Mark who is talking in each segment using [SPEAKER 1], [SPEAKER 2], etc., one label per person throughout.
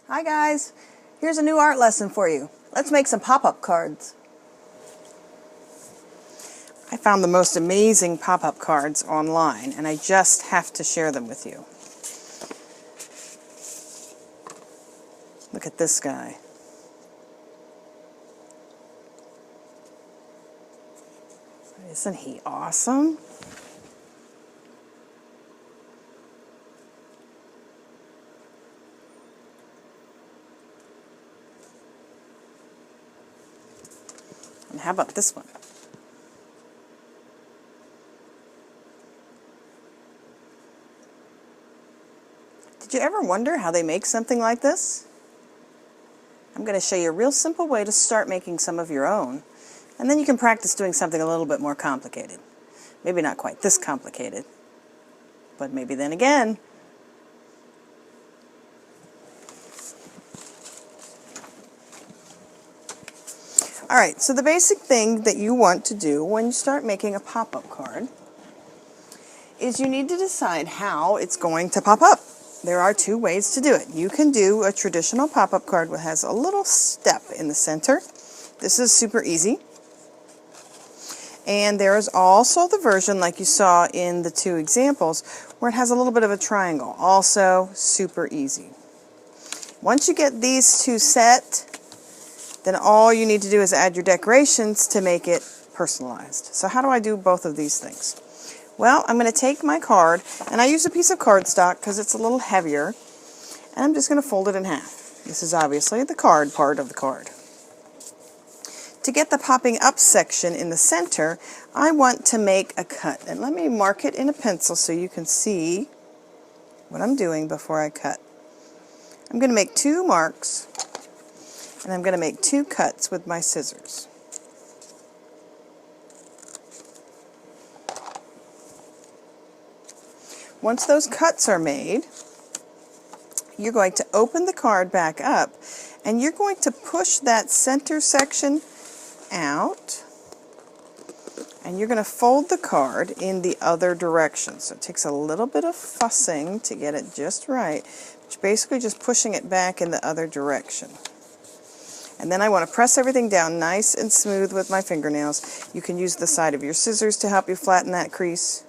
[SPEAKER 1] Hi guys, here's a new art lesson for you. Let's make some pop-up cards. I found the most amazing pop-up cards online and I just have to share them with you. Look at this guy. Isn't he awesome? And how about this one? Did you ever wonder how they make something like this? I'm going to show you a real simple way to start making some of your own, and then you can practice doing something a little bit more complicated. Maybe not quite this complicated, but maybe then again. Alright, so the basic thing that you want to do when you start making a pop-up card is you need to decide how it's going to pop up. There are two ways to do it. You can do a traditional pop-up card that has a little step in the center. This is super easy. And there is also the version like you saw in the two examples where it has a little bit of a triangle. Also super easy. Once you get these two set, then all you need to do is add your decorations to make it personalized. So how do I do both of these things? Well, I'm going to take my card, and I use a piece of cardstock because it's a little heavier, and I'm just going to fold it in half. This is obviously the card part of the card. To get the popping up section in the center, I want to make a cut. And let me mark it in a pencil so you can see what I'm doing before I cut. I'm going to make two marks, and I'm going to make two cuts with my scissors. Once those cuts are made, you're going to open the card back up, and you're going to push that center section out, and you're going to fold the card in the other direction. So it takes a little bit of fussing to get it just right, which is basically just pushing it back in the other direction. And then I want to press everything down nice and smooth with my fingernails. You can use the side of your scissors to help you flatten that crease.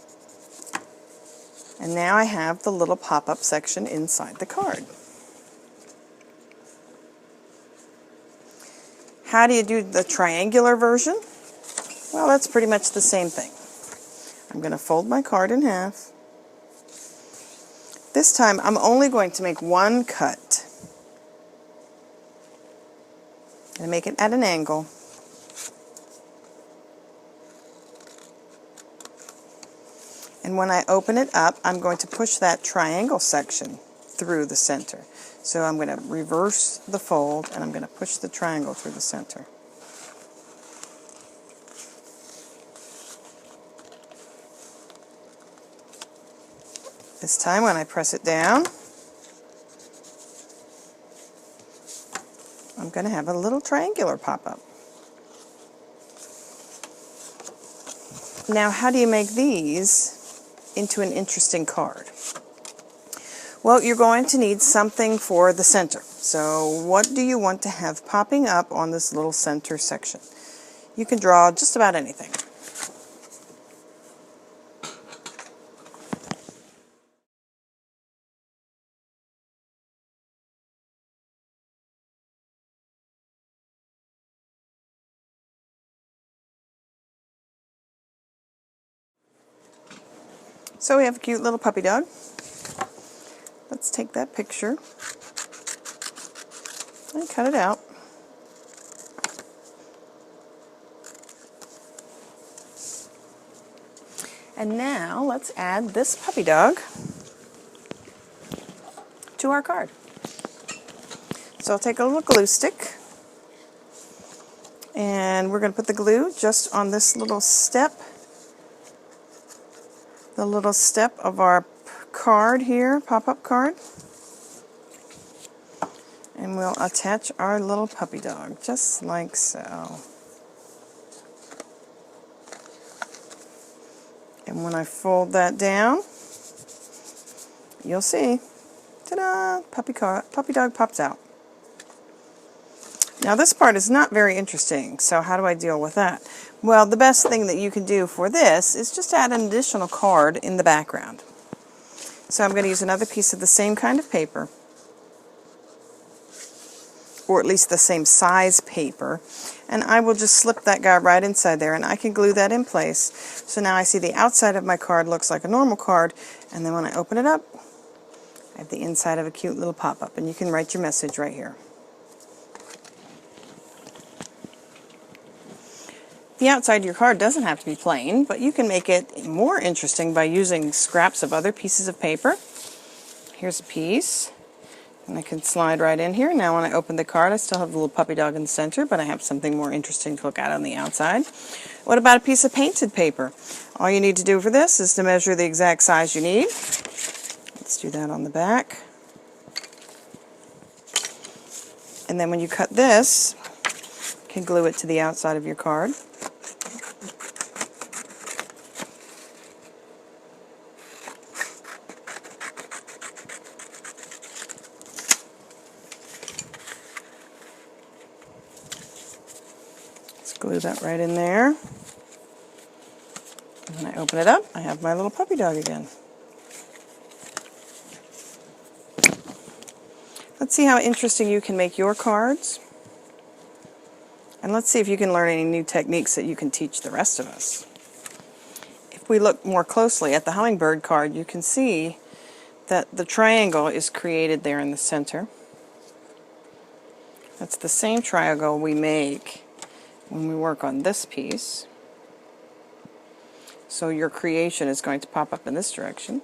[SPEAKER 1] And now I have the little pop-up section inside the card. How do you do the triangular version? Well, that's pretty much the same thing. I'm going to fold my card in half. This time I'm only going to make one cut. And make it at an angle. And when I open it up, I'm going to push that triangle section through the center. So I'm going to reverse the fold, and I'm going to push the triangle through the center. This time when I press it down, I'm going to have a little triangular pop-up. Now, how do you make these into an interesting card? Well, you're going to need something for the center. So what do you want to have popping up on this little center section? You can draw just about anything. So we have a cute little puppy dog. Let's take that picture and cut it out. And now let's add this puppy dog to our card. So I'll take a little glue stick, and we're going to put the glue just on this little step, the little step of our card here, pop-up card. And we'll attach our little puppy dog, just like so. And when I fold that down, you'll see, ta-da, puppy dog pops out. Now this part is not very interesting, so how do I deal with that? Well, the best thing that you can do for this is just add an additional card in the background. So I'm going to use another piece of the same kind of paper, or at least the same size paper, and I will just slip that guy right inside there, and I can glue that in place. So now I see the outside of my card looks like a normal card, and then when I open it up, I have the inside of a cute little pop-up, and you can write your message right here. The outside of your card doesn't have to be plain, but you can make it more interesting by using scraps of other pieces of paper. Here's a piece, and I can slide right in here. Now when I open the card, I still have the little puppy dog in the center, but I have something more interesting to look at on the outside. What about a piece of painted paper? All you need to do for this is to measure the exact size you need. Let's do that on the back. And then when you cut this, you can glue it to the outside of your card. Glue that right in there. And when I open it up, I have my little puppy dog again. Let's see how interesting you can make your cards. And let's see if you can learn any new techniques that you can teach the rest of us. If we look more closely at the hummingbird card, you can see that the triangle is created there in the center. That's the same triangle we make when we work on this piece. So your creation is going to pop up in this direction.